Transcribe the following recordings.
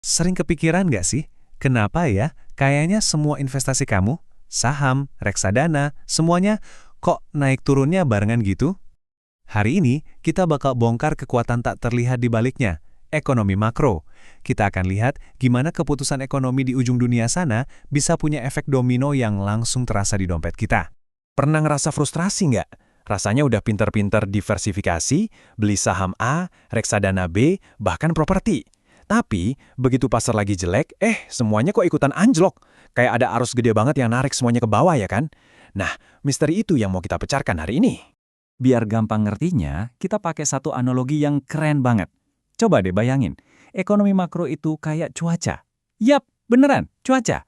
Sering kepikiran nggak sih, kenapa ya kayaknya semua investasi kamu, saham, reksadana, semuanya kok naik turunnya barengan gitu? Hari ini kita bakal bongkar kekuatan tak terlihat di baliknya, ekonomi makro. Kita akan lihat gimana keputusan ekonomi di ujung dunia sana bisa punya efek domino yang langsung terasa di dompet kita. Pernah ngerasa frustrasi nggak? Rasanya udah pinter-pinter diversifikasi, beli saham A, reksadana B, bahkan properti. Tapi, begitu pasar lagi jelek, semuanya kok ikutan anjlok. Kayak ada arus gede banget yang narik semuanya ke bawah ya kan? Nah, misteri itu yang mau kita pecarkan hari ini. Biar gampang ngertinya, kita pakai satu analogi yang keren banget. Coba deh bayangin, ekonomi makro itu kayak cuaca. Yap, beneran, cuaca.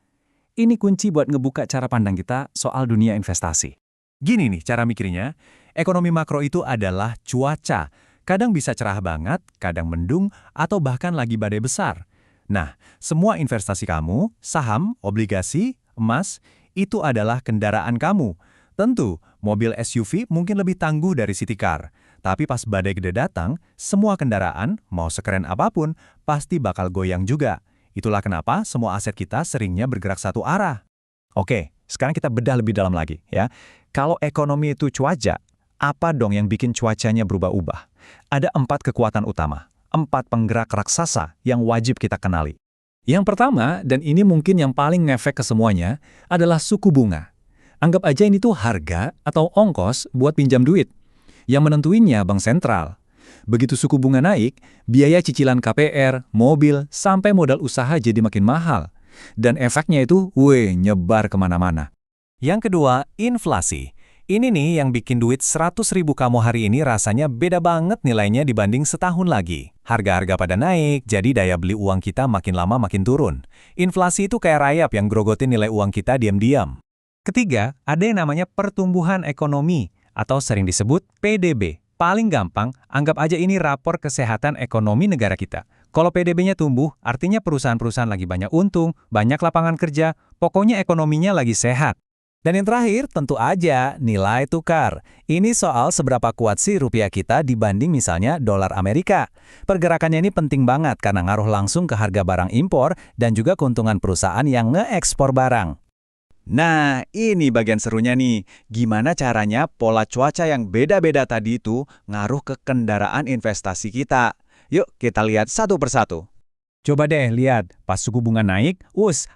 Ini kunci buat ngebuka cara pandang kita soal dunia investasi. Gini nih cara mikirnya, ekonomi makro itu adalah cuaca. Kadang bisa cerah banget, kadang mendung, atau bahkan lagi badai besar. Nah, semua investasi kamu, saham, obligasi, emas, itu adalah kendaraan kamu. Tentu, mobil SUV mungkin lebih tangguh dari city car. Tapi pas badai gede datang, semua kendaraan, mau sekeren apapun, pasti bakal goyang juga. Itulah kenapa semua aset kita seringnya bergerak satu arah. Oke, sekarang kita bedah lebih dalam lagi ya. Kalau ekonomi itu cuaca, apa dong yang bikin cuacanya berubah-ubah? Ada 4 kekuatan utama, 4 penggerak raksasa yang wajib kita kenali. Yang pertama, dan ini mungkin yang paling ngefek ke semuanya, adalah suku bunga. Anggap aja ini tuh harga atau ongkos buat pinjam duit. Yang menentuinnya bank sentral. Begitu suku bunga naik, biaya cicilan KPR, mobil, sampai modal usaha jadi makin mahal. Dan efeknya itu, nyebar kemana-mana. Yang kedua, inflasi. Ini nih yang bikin duit 100.000 kamu hari ini rasanya beda banget nilainya dibanding setahun lagi. Harga-harga pada naik, jadi daya beli uang kita makin lama makin turun. Inflasi itu kayak rayap yang grogotin nilai uang kita diam-diam. Ketiga, ada yang namanya pertumbuhan ekonomi, atau sering disebut PDB. Paling gampang, anggap aja ini rapor kesehatan ekonomi negara kita. Kalau PDB-nya tumbuh, artinya perusahaan-perusahaan lagi banyak untung, banyak lapangan kerja, pokoknya ekonominya lagi sehat. Dan yang terakhir, tentu aja nilai tukar. Ini soal seberapa kuat sih rupiah kita dibanding misalnya dolar Amerika. Pergerakannya ini penting banget karena ngaruh langsung ke harga barang impor dan juga keuntungan perusahaan yang ngeekspor barang. Nah, ini bagian serunya nih. Gimana caranya pola cuaca yang beda-beda tadi itu ngaruh ke kendaraan investasi kita? Yuk, kita lihat satu persatu. Coba deh lihat, pas suku bunga naik,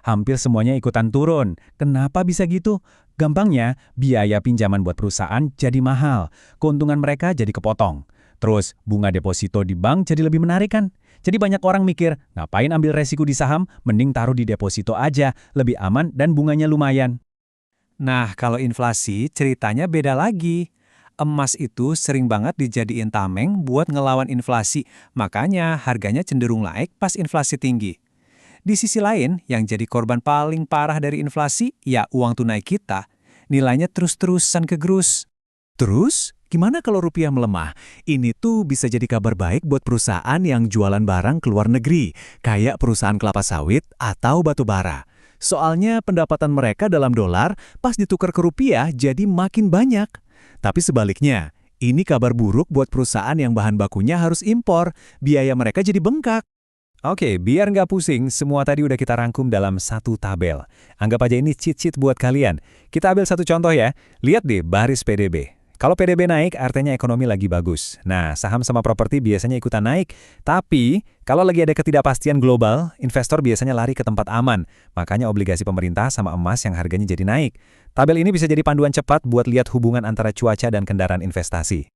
hampir semuanya ikutan turun. Kenapa bisa gitu? Gampangnya, biaya pinjaman buat perusahaan jadi mahal. Keuntungan mereka jadi kepotong. Terus, bunga deposito di bank jadi lebih menarik kan? Jadi banyak orang mikir, ngapain ambil resiko di saham, mending taruh di deposito aja, lebih aman dan bunganya lumayan. Nah, kalau inflasi ceritanya beda lagi. Emas itu sering banget dijadiin tameng buat ngelawan inflasi, makanya harganya cenderung naik pas inflasi tinggi. Di sisi lain, yang jadi korban paling parah dari inflasi, ya uang tunai kita. Nilainya terus-terusan kegerus. Terus, gimana kalau rupiah melemah? Ini tuh bisa jadi kabar baik buat perusahaan yang jualan barang ke luar negeri, kayak perusahaan kelapa sawit atau batu bara. Soalnya pendapatan mereka dalam dolar pas ditukar ke rupiah jadi makin banyak. Tapi sebaliknya, ini kabar buruk buat perusahaan yang bahan bakunya harus impor, biaya mereka jadi bengkak. Oke, biar nggak pusing, semua tadi udah kita rangkum dalam satu tabel. Anggap aja ini cheat-sheet buat kalian. Kita ambil satu contoh ya, lihat deh baris PDB. Kalau PDB naik, artinya ekonomi lagi bagus. Nah, saham sama properti biasanya ikutan naik. Tapi, kalau lagi ada ketidakpastian global, investor biasanya lari ke tempat aman. Makanya obligasi pemerintah sama emas yang harganya jadi naik. Tabel ini bisa jadi panduan cepat buat lihat hubungan antara cuaca dan kendaraan investasi.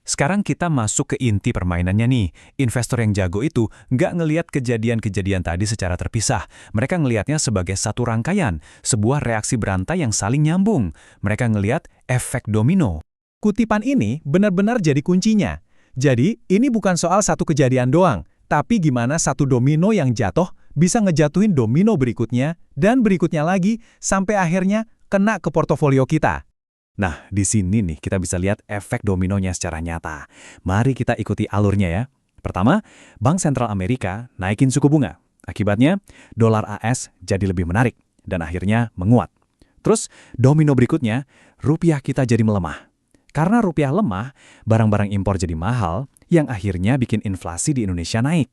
Sekarang kita masuk ke inti permainannya nih. Investor yang jago itu nggak ngelihat kejadian-kejadian tadi secara terpisah. Mereka ngelihatnya sebagai satu rangkaian, sebuah reaksi berantai yang saling nyambung. Mereka ngelihat efek domino. Kutipan ini benar-benar jadi kuncinya. Jadi, ini bukan soal satu kejadian doang, tapi gimana satu domino yang jatuh bisa ngejatuhin domino berikutnya, dan berikutnya lagi, sampai akhirnya kena ke portofolio kita. Nah, di sini nih kita bisa lihat efek dominonya secara nyata. Mari kita ikuti alurnya ya. Pertama, Bank Sentral Amerika naikin suku bunga. Akibatnya, dolar AS jadi lebih menarik, dan akhirnya menguat. Terus, domino berikutnya, rupiah kita jadi melemah. Karena rupiah lemah, barang-barang impor jadi mahal, yang akhirnya bikin inflasi di Indonesia naik.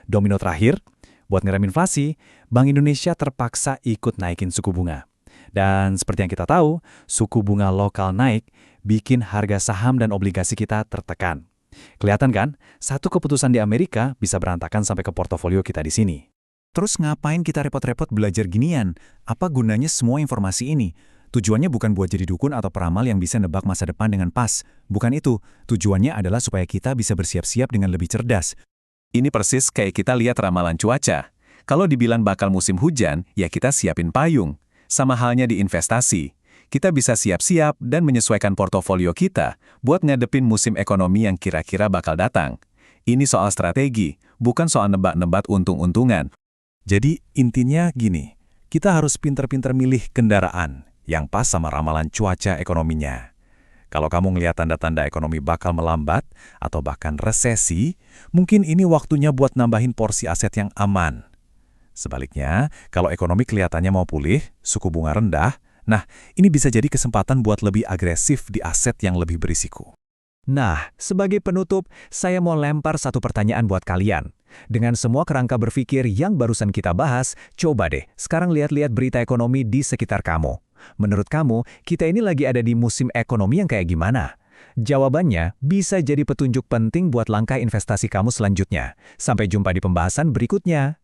Domino terakhir, Buat ngerem inflasi, Bank Indonesia terpaksa ikut naikin suku bunga. Dan seperti yang kita tahu, suku bunga lokal naik bikin harga saham dan obligasi kita tertekan. Kelihatan kan, satu keputusan di Amerika bisa berantakan sampai ke portofolio kita di sini. Terus ngapain kita repot-repot belajar ginian? Apa gunanya semua informasi ini? Tujuannya bukan buat jadi dukun atau peramal yang bisa nebak masa depan dengan pas. Bukan itu. Tujuannya adalah supaya kita bisa bersiap-siap dengan lebih cerdas. Ini persis kayak kita lihat ramalan cuaca. Kalau dibilang bakal musim hujan, ya kita siapin payung. Sama halnya di investasi. Kita bisa siap-siap dan menyesuaikan portofolio kita buat ngadepin musim ekonomi yang kira-kira bakal datang. Ini soal strategi, bukan soal nebak-nebak untung-untungan. Jadi intinya gini, kita harus pinter-pinter milih kendaraan yang pas sama ramalan cuaca ekonominya. Kalau kamu ngelihat tanda-tanda ekonomi bakal melambat atau bahkan resesi, mungkin ini waktunya buat nambahin porsi aset yang aman. Sebaliknya, kalau ekonomi kelihatannya mau pulih, suku bunga rendah, nah ini bisa jadi kesempatan buat lebih agresif di aset yang lebih berisiko. Nah, sebagai penutup, saya mau lempar satu pertanyaan buat kalian. Dengan semua kerangka berpikir yang barusan kita bahas, coba deh sekarang lihat-lihat berita ekonomi di sekitar kamu. Menurut kamu, kita ini lagi ada di musim ekonomi yang kayak gimana? Jawabannya bisa jadi petunjuk penting buat langkah investasi kamu selanjutnya. Sampai jumpa di pembahasan berikutnya.